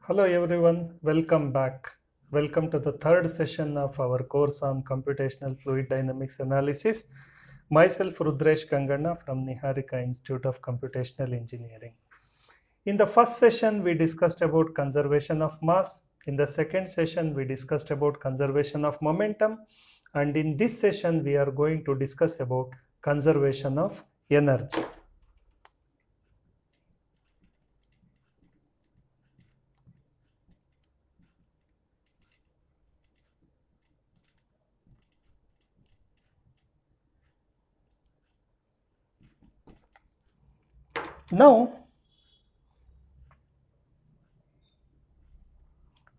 Hello everyone, welcome back. Welcome to the third session of our course on computational fluid dynamics analysis. Myself Rudresh Ganganna from Niharika Institute of Computational Engineering. In the first session we discussed about conservation of mass. In the second session we discussed about conservation of momentum, and in this session we are going to discuss about conservation of energy. Now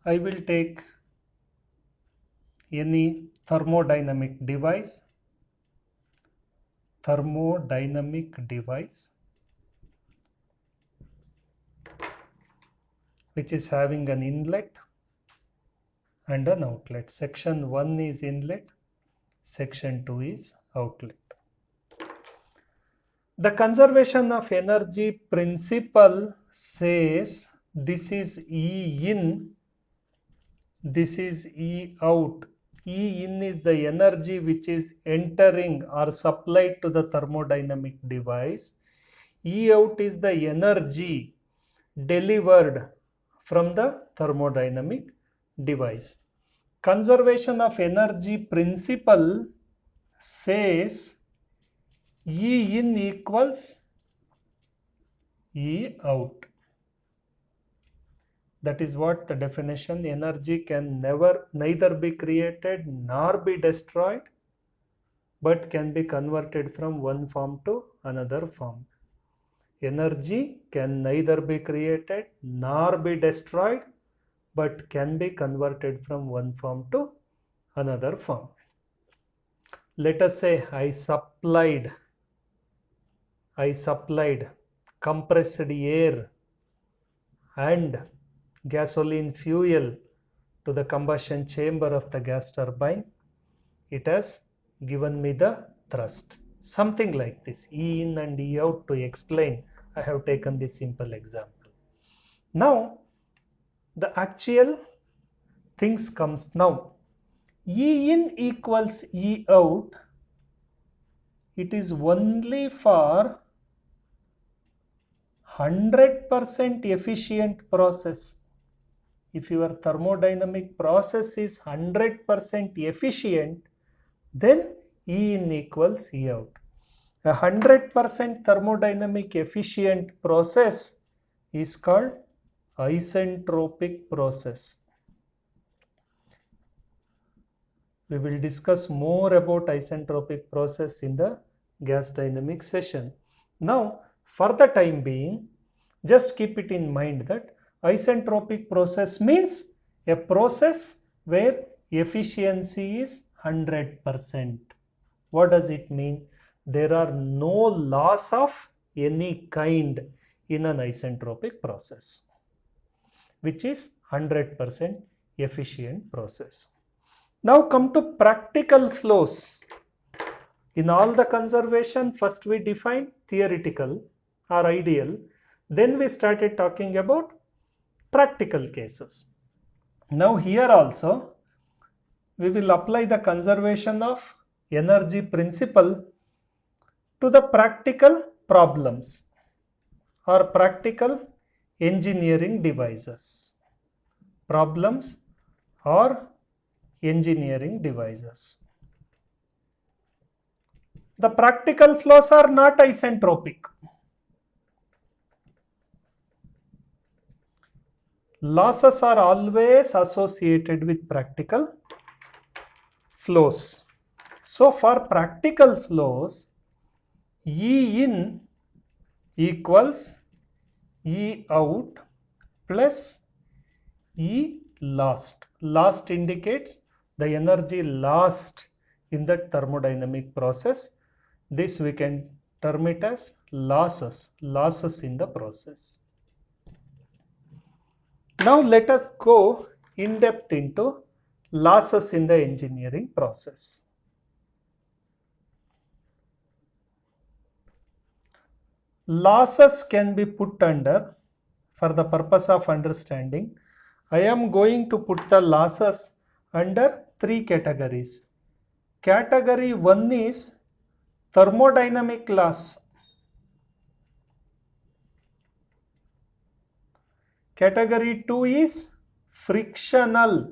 I will take any thermodynamic device which is having an inlet and an outlet. Section 1 is inlet, section 2 is outlet. The conservation of energy principle says this is E in, this is E out. E in is the energy which is entering or supplied to the thermodynamic device. E out is the energy delivered from the thermodynamic device. Conservation of energy principle says E in equals E out. That is what the definition. Energy can neither be created nor be destroyed, but can be converted from one form to another form. Energy can neither be created nor be destroyed, but can be converted from one form to another form. Let us say I supplied compressed air and gasoline fuel to the combustion chamber of the gas turbine. It has given me the thrust. Something like this, E in and E out. To explain, I have taken this simple example. Now the actual things comes now. E in equals E out. It is only for 100% efficient process. If your thermodynamic process is 100% efficient, then E in equals E out. A 100% thermodynamic efficient process is called isentropic process. We will discuss more about isentropic process in the gas dynamics session. Now, for the time being, just keep it in mind that isentropic process means a process where efficiency is 100%. What does it mean? There are no loss of any kind in an isentropic process, which is 100% efficient process. Now come to practical flows. In all the conservation, first we define theoretical or ideal, then we started talking about practical cases. Now here also we will apply the conservation of energy principle to the practical problems or practical engineering devices. Problems or engineering devices. The practical flows are not isentropic. Losses are always associated with practical flows. So for practical flows, E in equals E out plus E lost. Lost indicates the energy lost in the thermodynamic process. This we can term it as losses in the process. Now let us go in depth into losses in the engineering process. Losses can be put under, for the purpose of understanding, I am going to put the losses under three categories. Category 1 is thermodynamic loss. Category 2 is frictional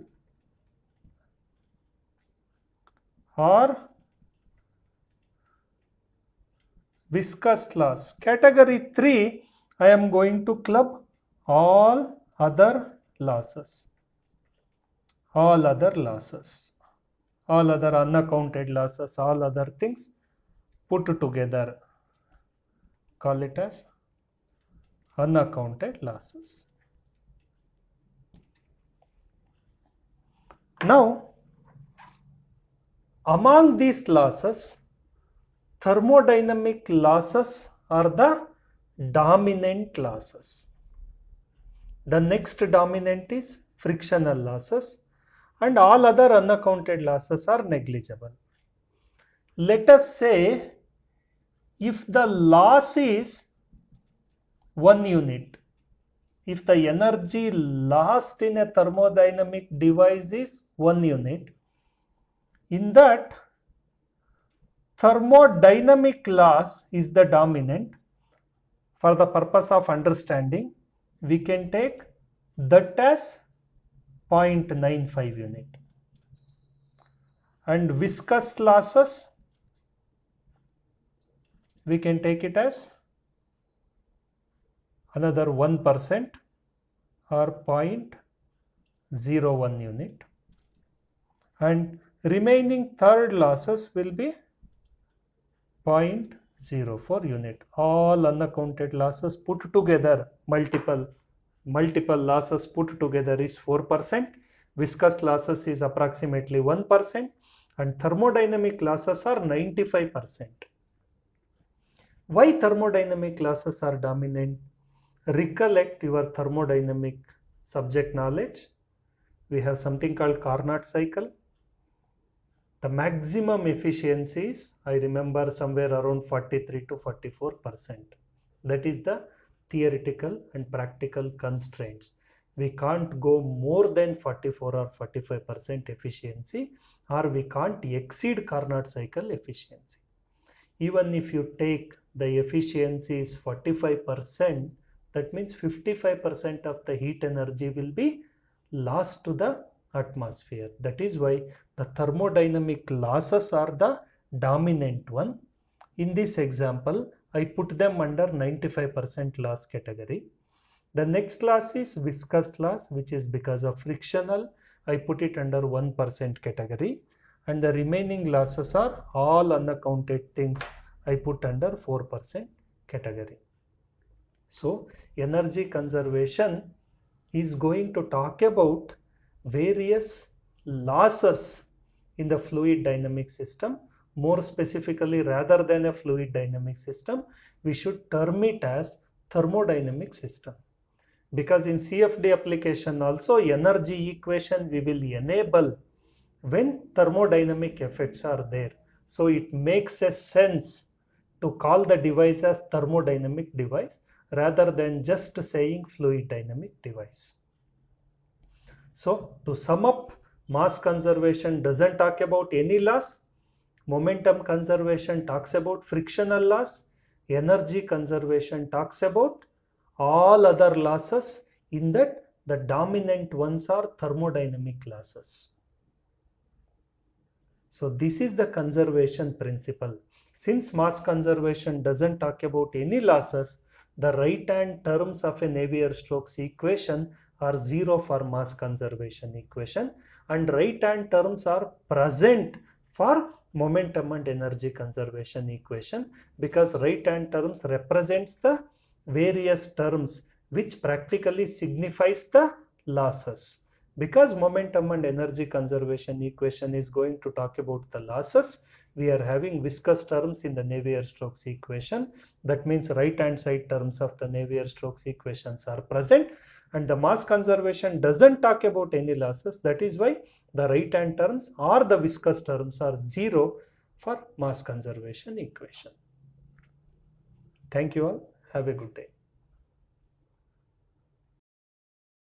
or viscous loss. Category 3, I am going to club all other losses. All other losses. All other unaccounted losses, all other things put together. Call it as unaccounted losses. Now, among these losses, thermodynamic losses are the dominant losses. The next dominant is frictional losses, and all other unaccounted losses are negligible. Let us say if the loss is 1 unit, if the energy lost in a thermodynamic device is 1 unit, in that thermodynamic loss is the dominant. For the purpose of understanding, we can take that as 0.95 unit. And viscous losses, we can take it as another 1% or 0.01 unit. And remaining third losses will be 0.04 unit. All unaccounted losses put together, multiple losses put together is 4%. Viscous losses is approximately 1%, and thermodynamic losses are 95%. Why thermodynamic losses are dominant? Recollect your thermodynamic subject knowledge. We have something called Carnot cycle. The maximum efficiencies, I remember somewhere around 43 to 44%. That is the theoretical and practical constraints. We can't go more than 44 or 45% efficiency, or we can't exceed Carnot cycle efficiency. Even if you take the efficiency is 45%, that means 55% of the heat energy will be lost to the atmosphere. That is why the thermodynamic losses are the dominant one. In this example, I put them under 95% loss category. The next loss is viscous loss, which is because of frictional. I put it under 1% category. And the remaining losses are all unaccounted things. I put under 4% category. So, energy conservation is going to talk about various losses in the fluid dynamic system. More specifically, rather than a fluid dynamic system, we should term it as thermodynamic system. Because in CFD application also, energy equation we will enable when thermodynamic effects are there. So it makes a sense to call the device as thermodynamic device rather than just saying fluid dynamic device. So to sum up, mass conservation doesn't talk about any loss. Momentum conservation talks about frictional loss. Energy conservation talks about all other losses. In that, the dominant ones are thermodynamic losses. So this is the conservation principle. Since mass conservation doesn't talk about any losses, the right hand terms of a Navier-Stokes equation are 0 for mass conservation equation, and right hand terms are present for momentum and energy conservation equation, because right hand terms represents the various terms which practically signifies the losses. Because momentum and energy conservation equation is going to talk about the losses, we are having viscous terms in the Navier-Stokes equation. That means right hand side terms of the Navier-Stokes equations are present, and the mass conservation doesn't talk about any losses. That is why the right hand terms or the viscous terms are 0 for mass conservation equation. Thank you all. Have a good day.